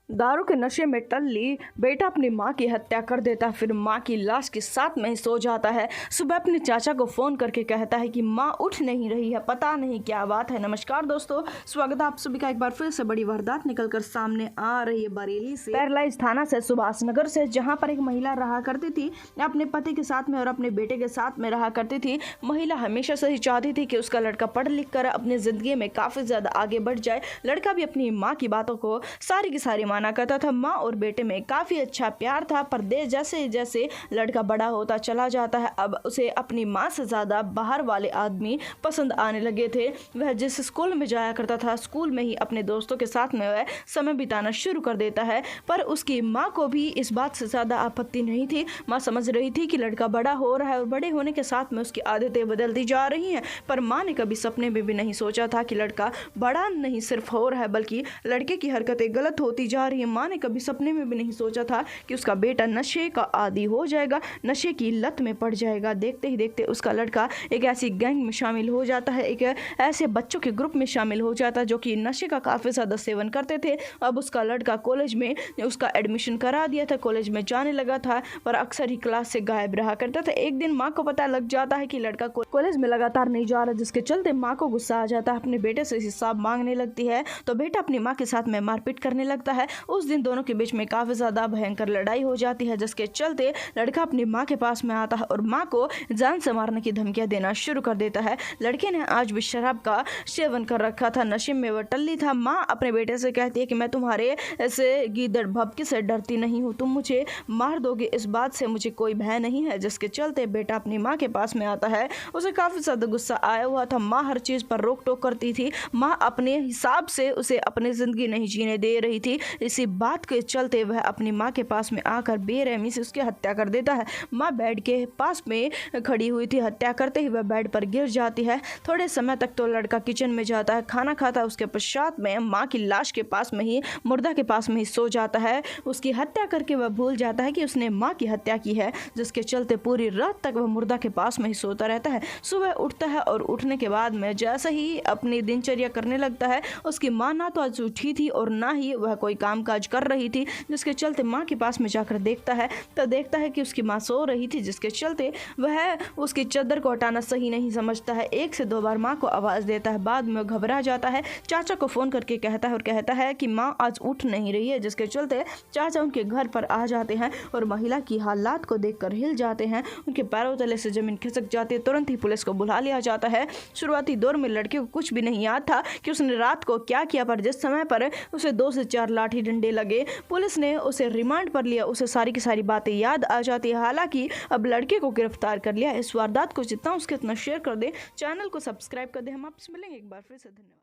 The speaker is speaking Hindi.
दारू के नशे में टल्ली बेटा अपनी मां की हत्या कर देता है, फिर मां की लाश के साथ में ही सो जाता है। सुबह अपने चाचा को फोन करके कहता है कि मां उठ नहीं रही है, पता नहीं क्या बात है। नमस्कार दोस्तों, स्वागत है आप सभी का एक बार फिर से बड़ी वारदात निकलकर सामने आ रही है बरेली से, पैरालाइज थाना से, सुभाष नगर से, जहां पर एक महिला रहा करती थी अपने पति के साथ में और अपने बेटे के साथ में रहा करती थी। महिला हमेशा से ही चाहती थी कि उसका लड़का पढ़ लिख कर अपनी जिंदगी में काफी ज्यादा आगे बढ़ जाए। लड़का भी अपनी माँ की बातों को सारी की सारी माना करता था। माँ और बेटे में काफी अच्छा प्यार था, पर जैसे जैसे लड़का बड़ा होता चला जाता है, अब उसे अपनी माँ से ज्यादा बाहर वाले आदमी पसंद आने लगे थे। वह जिस स्कूल में जाया करता था, स्कूल में ही अपने दोस्तों के साथ में वह समय बिताना शुरू कर देता है। पर उसकी माँ को भी इस बात से ज्यादा आपत्ति नहीं थी। माँ समझ रही थी कि लड़का बड़ा हो रहा है और बड़े होने के साथ में उसकी आदतें बदलती जा रही हैं। पर माँ ने कभी सपने में भी नहीं सोचा था कि लड़का बड़ा नहीं सिर्फ हो रहा है, बल्कि लड़के की हरकतें गलत होती जा रही है। माँ ने कभी सपने में भी नहीं सोचा था कि उसका बेटा नशे का आदी हो जाएगा, नशे की लत में पड़ जाएगा। देखते ही देखते उसका लड़का एक ऐसी गैंग में शामिल हो जाता है, एक ऐसे बच्चों के ग्रुप में शामिल हो जाता है जो कि नशे का काफ़ी ज़्यादा सेवन करते थे। अब उसका लड़का कॉलेज में उसका एडमिशन करा दिया था, कॉलेज में जाने लगा था, पर अक्सर ही क्लास से गायब रहा करता था। एक दिन माँ को पता लग जाता है कि लड़का कॉलेज में लगातार नहीं जा रहा, जिसके चलते माँ को गुस्सा आ जाता है, अपने बेटे से हिसाब मांगने लगती है। तो बेटा अपनी माँ के साथ में मारपीट करने लगता है। उस दिन दोनों के बीच में काफी ज्यादा भयंकर लड़ाई हो जाती है, जिसके चलते लड़का अपनी माँ के पास में आता है और माँ को जान से मारने की धमकियां देना शुरू कर देता है। लड़के ने आज भी शराब का सेवन कर रखा था, नशे में वह टल्ली था। माँ अपने बेटे से कहती है कि मैं तुम्हारे ऐसे गीदड़ भभके से डरती नहीं हूँ, तुम मुझे मार दोगे, इस बात से मुझे कोई भय नहीं है। जिसके चलते बेटा अपनी माँ के पास में आता है। उसे काफी ज्यादा गुस्सा आया हुआ था। माँ हर चीज पर रोक टोक करती थी, माँ अपने हिसाब से उसे अपनी जिंदगी नहीं जीने दे रही थी। इसी बात के चलते वह अपनी माँ के पास में आकर बेरहमी से उसकी हत्या कर देता है। माँ बेड के पास में खड़ी हुई थी, हत्या करते ही वह बेड पर गिर जाती है। थोड़े समय तक तो लड़का किचन में जाता है, खाना खाता है, उसके पश्चात में माँ की लाश के पास में ही, मुर्दा के पास में ही सो जाता है। उसकी हत्या करके वह भूल जाता है कि उसने माँ की हत्या की है, जिसके चलते पूरी रात तक वह मुर्दा के पास में ही सोता रहता है। सुबह उठता है और उठने के बाद में जैसे ही अपनी दिनचर्या करने लगता है, उसकी माँ ना तो आज उठी थी और ना ही वह कोई काम काज कर रही थी। जिसके चलते माँ के पास में जाकर देखता है तो देखता है कि उसकी माँ सो रही थी, जिसके चलते वह उसकी चादर को हटाना सही नहीं समझता है। 1 से 2 बार माँ को आवाज़ देता है, बाद में घबरा जाता है, चाचा को फ़ोन करके कहता है और कहता है कि माँ आज उठ नहीं रही है। जिसके चलते चाचा उनके घर पर आ जाते हैं और महिला की हालात को देखकर हिल जाते हैं, उनके पैरों तले से ज़मीन खिसक जाती है। तुरंत ही पुलिस को बुला लिया जाता है। शुरुआती दौर में लड़के को कुछ भी नहीं याद था कि उसने रात को क्या किया, पर जिस समय पर उसे 2 से 4 लाठी डंडे लगे, पुलिस ने उसे रिमांड पर लिया, उसे सारी की सारी बातें याद आ जाती है। हालांकि अब लड़के को गिरफ्तार कर लिया। इस वारदात को जितना उसके उतना शेयर कर दे, चैनल को सब्सक्राइब कर दे। हम आपसे मिलेंगे एक बार फिर से। धन्यवाद।